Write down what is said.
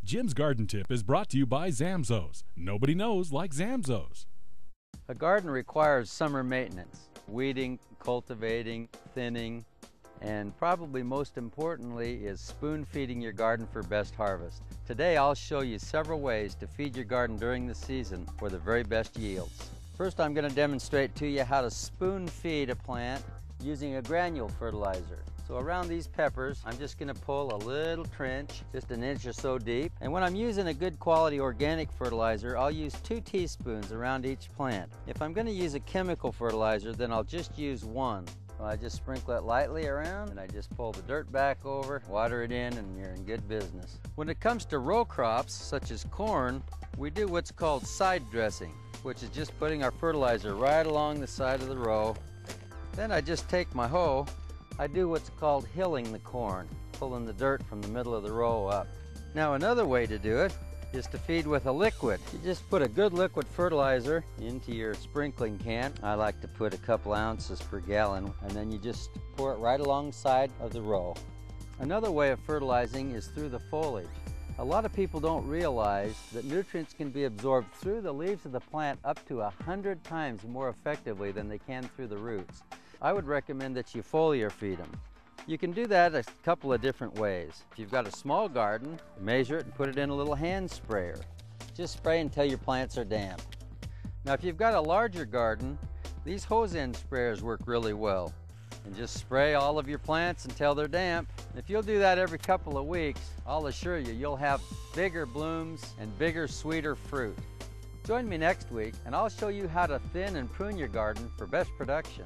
Jim's Garden Tip is brought to you by Zamzows. Nobody knows like Zamzows. A garden requires summer maintenance, weeding, cultivating, thinning, and probably most importantly is spoon feeding your garden for best harvest. Today I'll show you several ways to feed your garden during the season for the very best yields. First, I'm going to demonstrate to you how to spoon feed a plant using a granule fertilizer. So around these peppers, I'm just going to pull a little trench, just an inch or so deep. And when I'm using a good quality organic fertilizer, I'll use 2 teaspoons around each plant. If I'm going to use a chemical fertilizer, then I'll just use 1. So I just sprinkle it lightly around, and I just pull the dirt back over, water it in, and you're in good business. When it comes to row crops, such as corn, we do what's called side dressing, which is just putting our fertilizer right along the side of the row. Then I just take my hoe, I do what's called hilling the corn, pulling the dirt from the middle of the row up. Now another way to do it is to feed with a liquid. You just put a good liquid fertilizer into your sprinkling can. I like to put a couple ounces per gallon, and then you just pour it right alongside of the row. Another way of fertilizing is through the foliage. A lot of people don't realize that nutrients can be absorbed through the leaves of the plant up to 100 times more effectively than they can through the roots. I would recommend that you foliar feed them. You can do that a couple of different ways. If you've got a small garden, measure it and put it in a little hand sprayer. Just spray until your plants are damp. Now if you've got a larger garden, these hose end sprayers work really well. And just spray all of your plants until they're damp. If you'll do that every couple of weeks, I'll assure you, you'll have bigger blooms and bigger, sweeter fruit. Join me next week and I'll show you how to thin and prune your garden for best production.